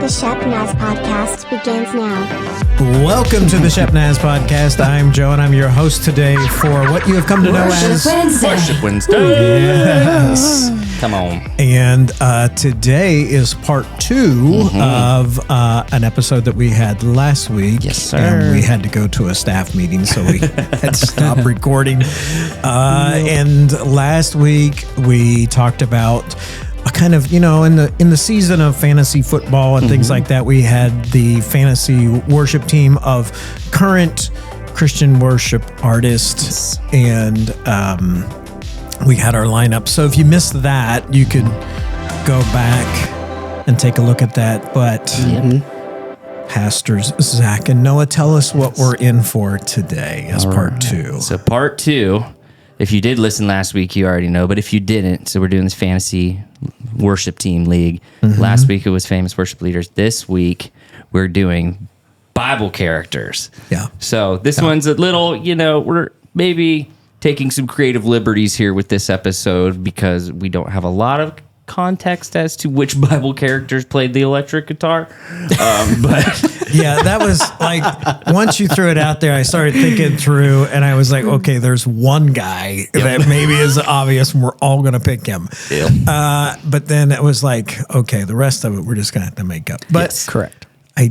The Shepnaz Podcast begins now. Welcome to the Shepnaz Podcast. I'm Joe, and I'm your host today for what you have come to know as Worship Wednesday. Yes. Come on. And today is part 2 of an episode that we had last week. Yes, sir. And we had to go to a staff meeting, so we had to stop recording. And last week we talked about a kind of, in the season of fantasy football and things like that, we had the fantasy worship team of current Christian worship artists, and we had our lineup. So if you missed that, you could go back and take a look at that. But Pastors Zack and Noah, tell us what we're in for today as part 2. So part 2, if you did listen last week, you already know. But if you didn't, so we're doing this fantasy worship team league. Last week it was famous worship leaders. This week we're doing Bible characters. Yeah. So this one's a little, we're maybe taking some creative liberties here with this episode because we don't have a lot of context as to which Bible characters played the electric guitar. But yeah, that was like, once you threw it out there, I started thinking through, and I was like, okay, there's one guy that maybe is obvious and we're all going to pick him. But then it was like, okay, the rest of it we're just going to have to make up. But yes, correct. I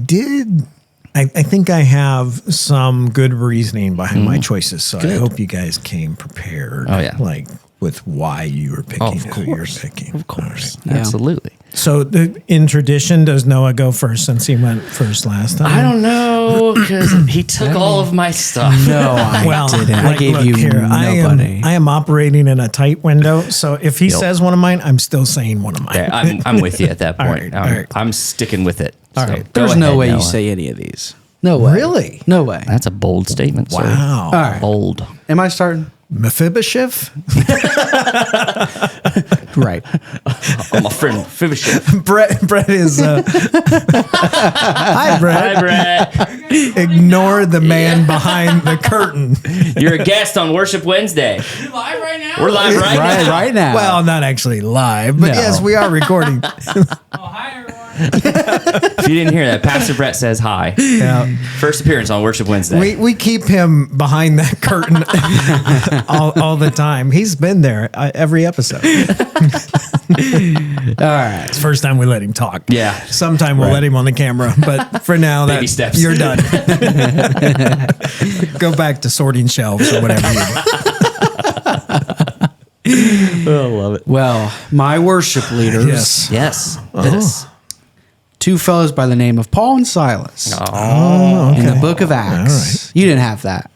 think I have some good reasoning behind my choices, so I hope you guys came prepared. Oh, yeah. Like with why you were picking who you're picking. Of course. All right. Absolutely. So in tradition, does Noah go first since he went first last time? I don't know, because he took all of my stuff. No, I didn't. I gave you nobody. I am operating in a tight window, so if he says one of mine, I'm still saying one of mine. Okay, I'm with you at that All point. right, all right. I'm sticking with it. All So right. go There's no ahead, way Noah. you say any of these. No way. Really? No way. That's a bold statement, sir. Wow. All right. Bold. Am I starting? Mephibosheth? Right. Oh, my friend Mephibosheth. Brett is... Hi, Brett. Hi, Brett. Ignore the man behind the curtain. You're a guest on Worship Wednesday. You live right now? We're live right now. Right now. Well, not actually live, but No. yes, we are recording. Oh, hi, everyone. If you didn't hear that, Pastor Brett says hi. Yeah. First appearance on Worship Wednesday. We keep him behind that curtain all the time. He's been there every episode. All right. It's the first time we let him talk. Yeah. Sometime we'll let him on the camera, but for now, Baby steps. you're done. Go back to sorting shelves or whatever you do. I love it. Well, my worship leaders, Yes. Yes. Oh. This. two fellows by the name of Paul and Silas Oh, in the book of Acts. You didn't have that.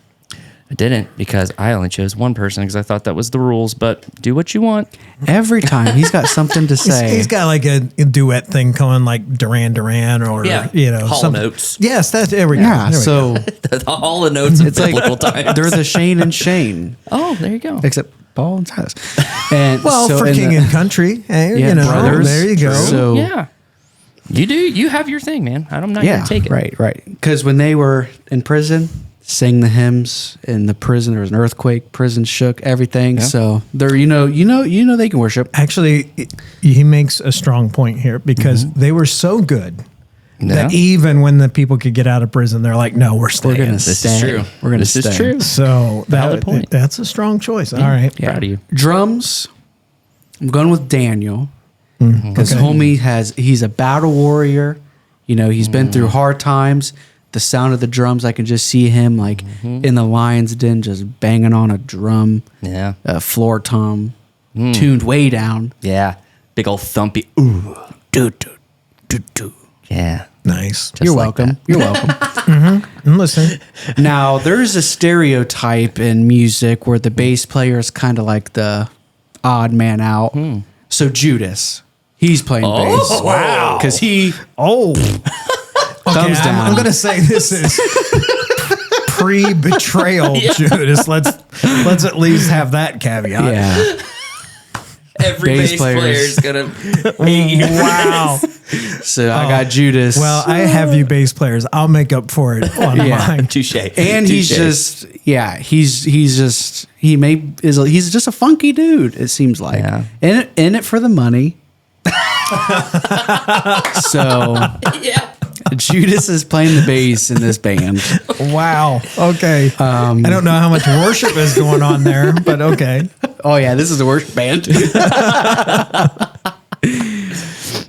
I didn't because I only chose one person because I thought that was the rules, but do what you want. Every time he's got something to say. He's got like a duet thing going, like Duran Duran, or Hall something. Notes. Yes, there we go. Yeah, There we go. so The Hall of Notes of it's like biblical times. they're the Shane and Shane, Oh, there you go. except Paul and Silas. And Well, so for in king the- and country, Yeah, brothers. there you go. So Yeah. You do. You have your thing, man. I'm not going to take it. Right. Because when they were in prison, sang the hymns in the prison. There was an earthquake. Prison shook. Everything. Yeah. So they're you know they can worship. Actually, he makes a strong point here because they were so good that Yeah. even when the people could get out of prison, they're like, "No, we're staying." We're gonna This stay. is true. We're gonna This stay. is true. So Valid point. that's a strong choice. All right. Proud of you. Drums. I'm going with Daniel because homie he's a battle warrior. He's been through hard times. The sound of the drums, I can just see him like in the lion's den, just banging on a drum, Yeah. a floor tom, tuned way down. Yeah. Big old thumpy. Ooh. Do, do, do, do. Yeah. Nice. Just You're like welcome. that. You're welcome. I'm listening. Now, there's a stereotype in music where the bass player is kind of like the odd man out. So Judas, he's playing bass. Wow. Because he Oh, okay. Thumbs down. I'm going to say this is pre-betrayal, Judas. Let's at least have that caveat. yeah. Every Bass bass players. player is going to hate you. Wow. So I got Judas. Well, I have you bass players. I'll make up for it on Yeah. mine. Touche. and he's just he's just a funky dude. It seems like Yeah. in it for the money. So Judas is playing the bass in this band. Wow. Okay. I don't know how much worship is going on there, but okay. Oh yeah, this is the worst band.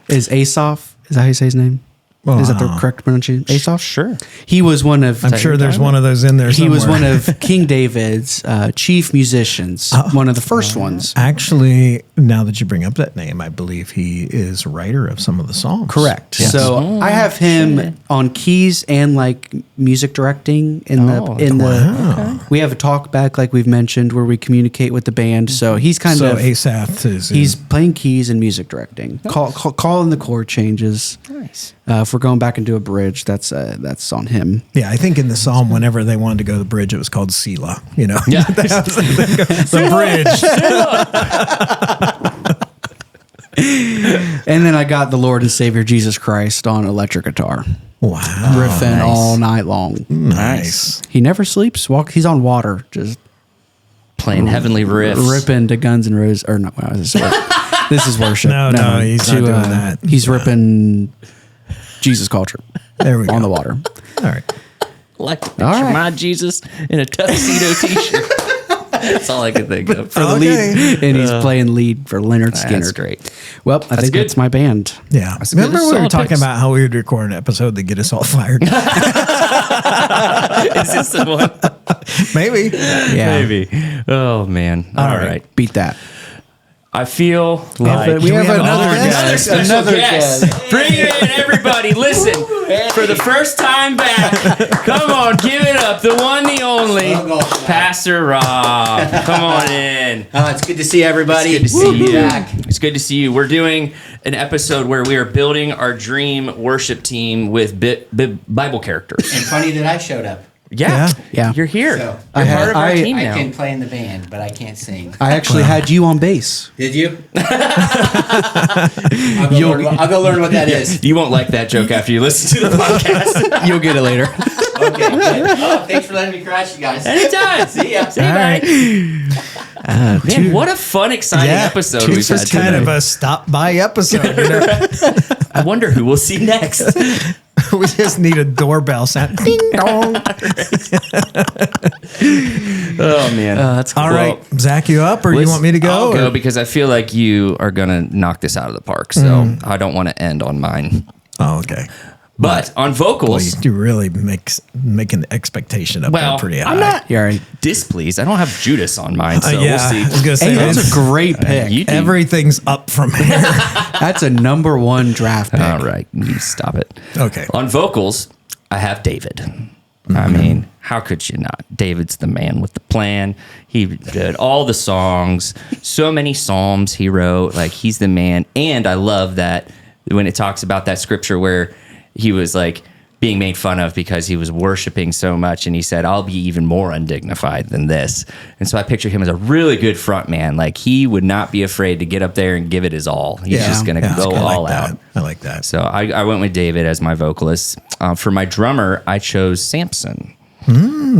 Is Asaph? Is that how you say his name? Is that the correct pronunciation? Asaph? Sure. He was one of. I'm sure there's one of those in there He was one somewhere. of King David's chief musicians. One of the first ones. Actually, now that you bring up that name, I believe he is a writer of some of the songs. Correct. Yes. So I have him on keys and like music directing in the. We have a talk back like we've mentioned where we communicate with the band. So he's kind of Asaph is he's playing keys and music directing. Calling the chord changes. Nice. If we're going back into a bridge, that's on him. yeah. I think in the psalm, whenever they wanted to go to the bridge, it was called Selah. You know, Yeah. the bridge. And then I got the Lord and Savior Jesus Christ on electric guitar, Wow, riffing nice. all night long. nice. He never sleeps. He's on water, just Playing heavenly riffs. ripping to Guns N' Roses. Or no, this is worship. No, he's not doing that. He's ripping Jesus culture. There we go. On the water. All right. Like to picture All right. my Jesus in a tuxedo t-shirt. That's all I can think of. For the lead, and he's playing lead for Leonard Skinner. That's great. Well, I think good. that's my band. Yeah. good. Remember we were Solid talking picks. about how we would record an episode to get us all fired? Is this the one? Maybe. Yeah, Maybe. Oh, man. All right. beat that. I feel like we have another guest. special Another guest. Bring it in, everybody. Listen, for the first time back, come on, give it up. The one, the only, Pastor Rob. Come on in. It's good to see everybody. It's good to see you. Back. It's good to see you. We're doing an episode where we are building our dream worship team with Bible characters. And funny that I showed up. Yeah, Yeah. You're here. So, You're part of our team I now. can play in the band, but I can't sing. I actually had you on bass. Did you? I'll go learn what that is. You won't like that joke after you listen to the podcast. You'll get it later. Okay, good. Oh, thanks for letting me crash, you guys. Anytime. See ya. See you, buddy. Man, what a fun, exciting episode we've had It's kind today. of a stop by episode. You know? I wonder who we'll see next. We just need a doorbell sound. Ding dong. Oh man, That's All right, Zach, you up, or you want me to go? I'll go or- because I feel like you are gonna knock this out of the park. So I don't want to end on mine. Oh, okay. But on Well, vocals, you really make an expectation up there pretty high. I'm not You're right. displeased. I don't have Judas on mine, so yeah, we'll see. I was gonna say Hey, that's it's- a great pick. You do. everything's up from here. That's a number one draft pick. All right, you stop it. Okay. On vocals, I have David. I mean, how could you not? David's the man with the plan. He did all the songs, so many psalms he wrote. Like, he's the man. And I love that when it talks about that scripture where he was like being made fun of because he was worshiping so much, and he said, I'll be even more undignified than this. And so I picture him as a really good front man. Like, he would not be afraid to get up there and give it his all. He's just going to go I like all that. out. I like that. So I went with David as my vocalist. For my drummer, I chose Samson.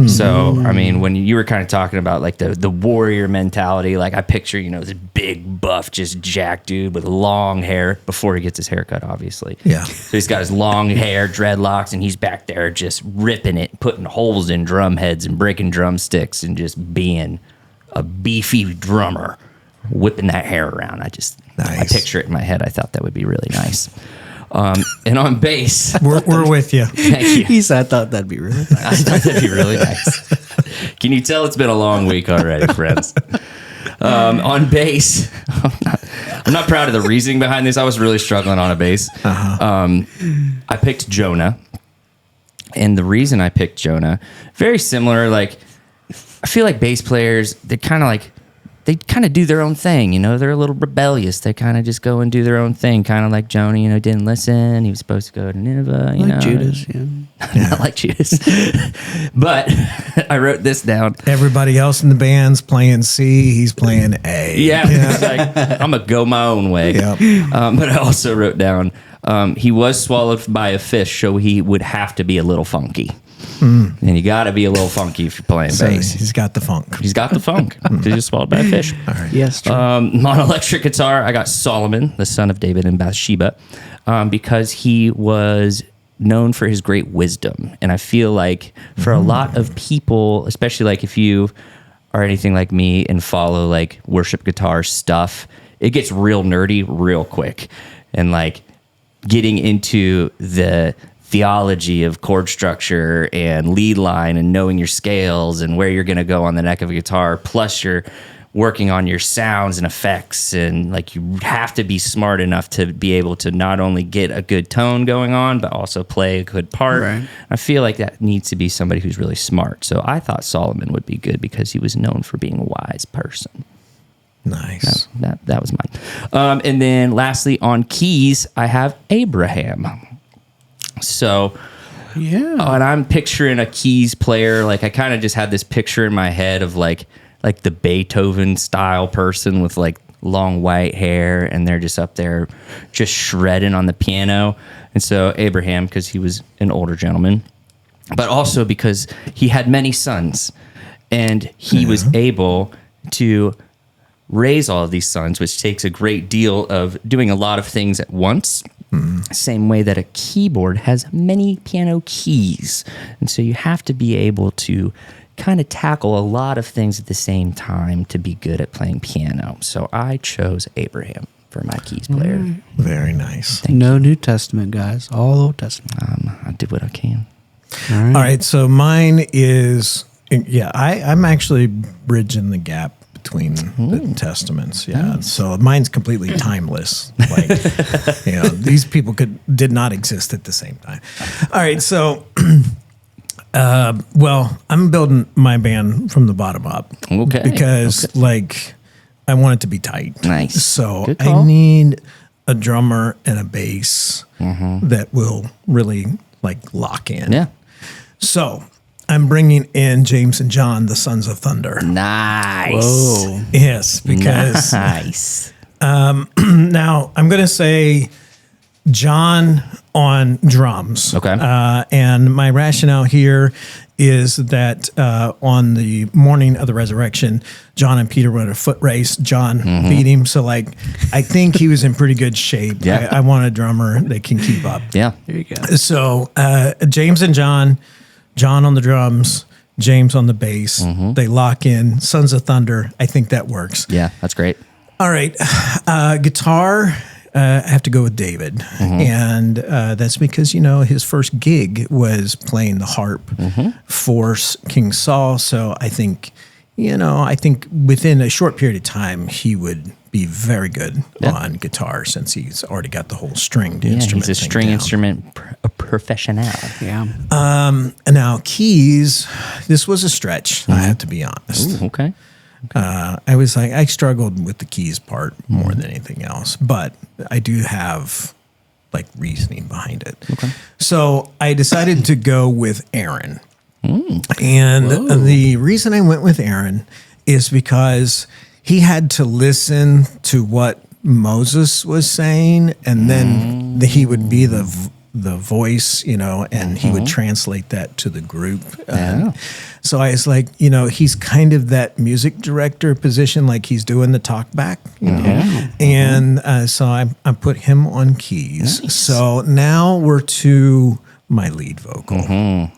So, I mean, when you were kind of talking about like the warrior mentality, like I picture, this big buff, just jack dude with long hair before he gets his haircut, obviously. Yeah. So he's got his long hair, dreadlocks, and he's back there just ripping it, putting holes in drum heads and breaking drumsticks and just being a beefy drummer, whipping that hair around. I Nice. picture it in my head. I thought that would be really nice. And on bass, We're with you. thank you. He said, I thought that'd be really nice. I thought that'd be really nice. Can you tell it's been a long week already, friends? On bass, I'm not proud of the reasoning behind this. I was really struggling on a bass. I picked Jonah. And the reason I picked Jonah, very similar, like, I feel like bass players, they kind of do their own thing, they're a little rebellious. They kind of just go and do their own thing, kind of like Jonah, didn't listen. He was supposed to go to Nineveh, Like Judas, yeah. Not like Judas. But I wrote this down. Everybody else in the band's playing C. He's playing A. Yeah, it's like, I'm going to go my own way. Yep. But I also wrote down, he was swallowed by a fish, so he would have to be a little funky. And you got to be a little funky if you're playing So bass. he's got the funk. He's got the funk. He just swallowed by a fish. Yes, true. On electric guitar, I got Solomon, the son of David and Bathsheba, because he was known for his great wisdom. And I feel like for a lot of people, especially like if you are anything like me and follow like worship guitar stuff, it gets real nerdy real quick. And like getting into the theology of chord structure and lead line and knowing your scales and where you're going to go on the neck of a guitar, plus you're working on your sounds and effects, and like you have to be smart enough to be able to not only get a good tone going on but also play a good part. Right. I feel like that needs to be somebody who's really smart. So I thought Solomon would be good because he was known for being a wise person. Nice. That was mine. And then lastly, on keys, I have Abraham. So, and I'm picturing a keys player. Like I kind of just had this picture in my head of like the Beethoven style person with like long white hair, and they're just up there just shredding on the piano. And so Abraham, because he was an older gentleman, but also because he had many sons, and he was able to raise all of these sons, which takes a great deal of doing a lot of things at once. Same way that a keyboard has many piano keys. And so you have to be able to kind of tackle a lot of things at the same time to be good at playing piano. So I chose Abraham for my keys player. Very nice. No New Testament, guys. All Old Testament. I did what I can. All right. So mine is, I'm actually bridging the gap between the testaments. Yeah. So mine's completely timeless. Like, these people did not exist at the same time. All right. So, I'm building my band from the bottom up. Okay. Because I want it to be tight. Nice. So Good I call. need a drummer and a bass that will really lock in. Yeah. So I'm bringing in James and John, the Sons of Thunder. Nice. Whoa. Yes, because Nice. now I'm going to say John on drums. Okay. And my rationale here is that on the morning of the resurrection, John and Peter went a foot race. John beat him. So I think he was in pretty good shape. Yeah. I want a drummer that can keep up. Yeah. There you go. So James and John on the drums, James on the bass. They lock in. Sons of Thunder. I think that works. Yeah. That's great. All right. Guitar, I have to go with David. And that's because, his first gig was playing the harp for King Saul. So I think within a short period of time, he would be very good on guitar since he's already got the whole stringed instrument. He's a thing string down. instrument professional. Yeah. Now, keys, this was a stretch, I have to be honest. Ooh, okay. I struggled with the keys part more than anything else, but I do have reasoning behind it. Okay. So I decided to go with Aaron. And the reason I went with Aaron is because he had to listen to what Moses was saying, and then he would be the voice, and he would translate that to the group. So I was like, he's kind of that music director position, like he's doing the talk back, And so I put him on keys. Nice. So now we're to my lead vocal.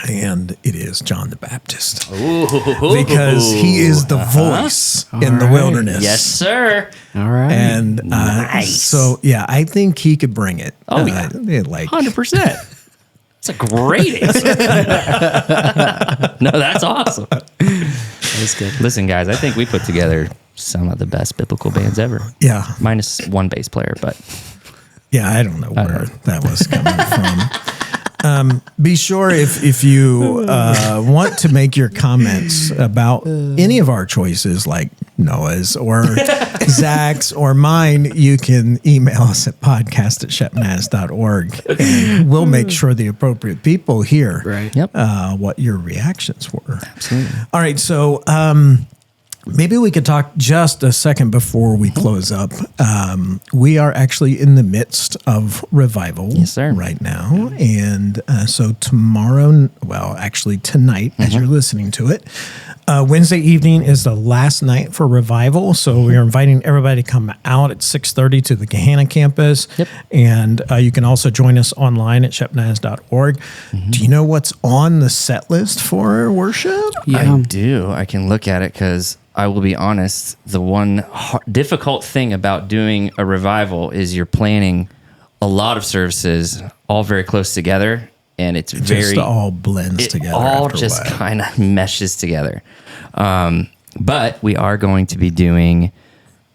And it is John the Baptist. Because he is the voice in the wilderness. Yes, sir. All right. And Nice. So, I think he could bring it. Oh, yeah. 100%. That's a great answer. No, that's awesome. That's good. Listen, guys, I think we put together some of the best biblical bands ever. Yeah. Minus one bass player, but Yeah, I don't know where that was coming from. Be sure if you want to make your comments about any of our choices, like Noah's or Zach's or mine, you can email us at podcast@shepnaz.org, and we'll make sure the appropriate people hear Right. Yep. what your reactions were. Absolutely. All right, so maybe we could talk just a second before we close up. We are actually in the midst of revival right now. And so tomorrow, well, actually tonight, as you're listening to it, Wednesday evening is the last night for revival. So we are inviting everybody to come out at 6:30 to the Gahanna campus. Yep. And you can also join us online at shepnaz.org. Do you know what's on the set list for worship? I do. I can look at it because I will be honest. The one difficult thing about doing a revival is you're planning a lot of services all very close together, and it's just all blends together. All just kind of meshes together. But we are going to be doing. Do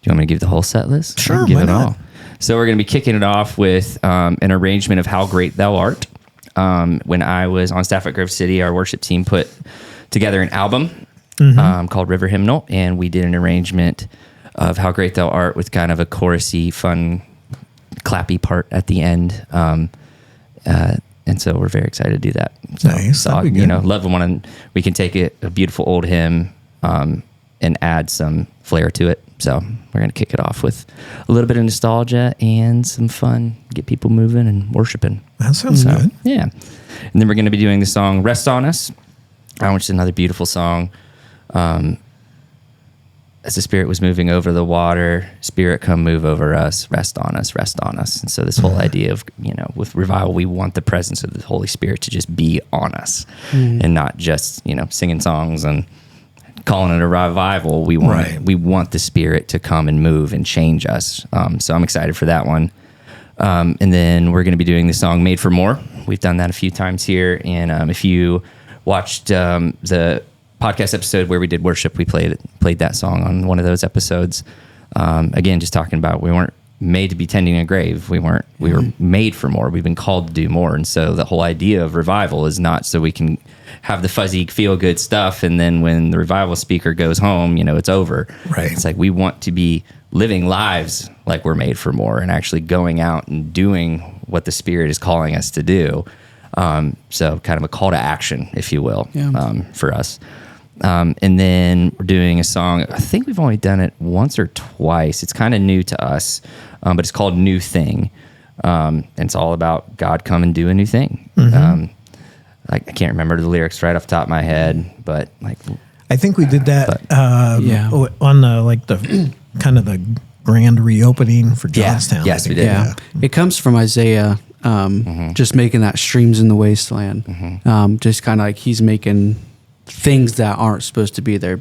you want me to give the whole set list? Sure, give why it not? all. So we're going to be kicking it off with an arrangement of "How Great Thou Art." When I was on staff at Grove City, our worship team put together an album called River Hymnal, and we did an arrangement of "How Great Thou Art" with kind of a chorusy, fun, clappy part at the end. And so we're very excited to do that. So, Nice. That'd be good. love one. We can take a beautiful old hymn and add some flair to it. So we're going to kick it off with a little bit of nostalgia and some fun, get people moving and worshiping. That sounds good. Yeah. And then we're going to be doing the song Rest On Us, which is another beautiful song. As the Spirit was moving over the water, Spirit, come move over us, rest on us, rest on us. And so this whole idea of, with revival, we want the presence of the Holy Spirit to just be on us and not just, singing songs and calling it a revival. We want the Spirit to come and move and change us. So I'm excited for that one. And then we're going to be doing the song Made for More. We've done that a few times here. And if you watched the podcast episode where we did worship, we played that song on one of those episodes. Again, just talking about we weren't made to be tending a grave. We were made for more. We've been called to do more. And so the whole idea of revival is not so we can have the fuzzy feel good stuff, and then when the revival speaker goes home, it's over. Right. It's like we want to be living lives like we're made for more and actually going out and doing what the Spirit is calling us to do. So kind of a call to action, if you will, for us. And then we're doing a song. I think we've only done it once or twice. It's kind of new to us, but it's called New Thing. And it's all about God come and do a new thing. I can't remember the lyrics right off the top of my head, but I think we did that on the kind of the grand reopening for Johnstown. Yes, we did. Yeah. It comes from Isaiah, just making that streams in the wasteland. Just kind of like he's making things that aren't supposed to be there,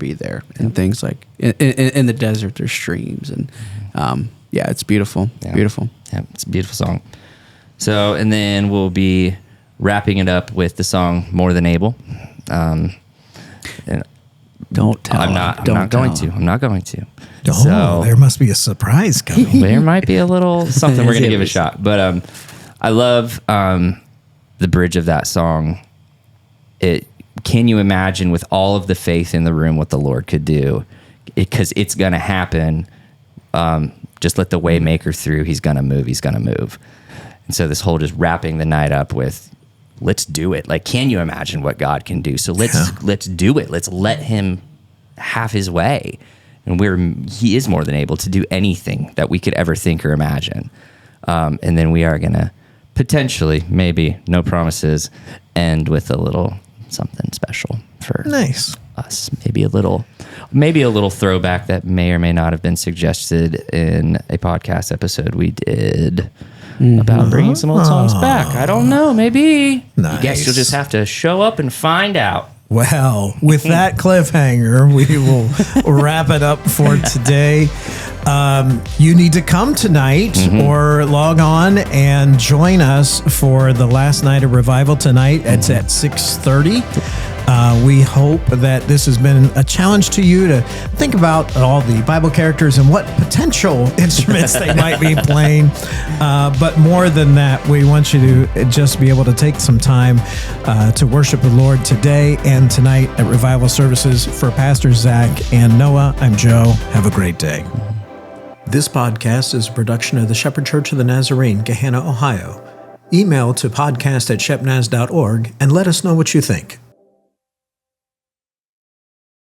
and things like in the desert, there's streams, and it's beautiful. Beautiful. Yeah, it's a beautiful song. So, and then we'll be wrapping it up with the song More Than Able. And Don't tell. I'm not going to. Oh, so, there must be a surprise coming. There might be a little something we're going to give a shot. But I love the bridge of that song. Can you imagine with all of the faith in the room what the Lord could do? Because it's going to happen. Just let the way maker through. He's going to move. And so this whole just wrapping the night up with, let's do it. Like, can you imagine what God can do? So let's do it. Let's let him have his way. And he is more than able to do anything that we could ever think or imagine. And then we are going to potentially, maybe, no promises, end with a little something special for us. Maybe a little throwback that may or may not have been suggested in a podcast episode we did about bringing some old songs back. I don't know. Maybe. Nice. I guess you'll just have to show up and find out. Well, with that cliffhanger, we will wrap it up for today. You need to come tonight or log on and join us for the last night of revival tonight. It's at 6:30. We hope that this has been a challenge to you to think about all the Bible characters and what potential instruments they might be playing. But more than that, we want you to just be able to take some time to worship the Lord today and tonight at Revival Services. For Pastors Zack and Noah, I'm Joe. Have a great day. This podcast is a production of the Shepherd Church of the Nazarene, Gahanna, Ohio. Email to podcast@shepnaz.org and let us know what you think.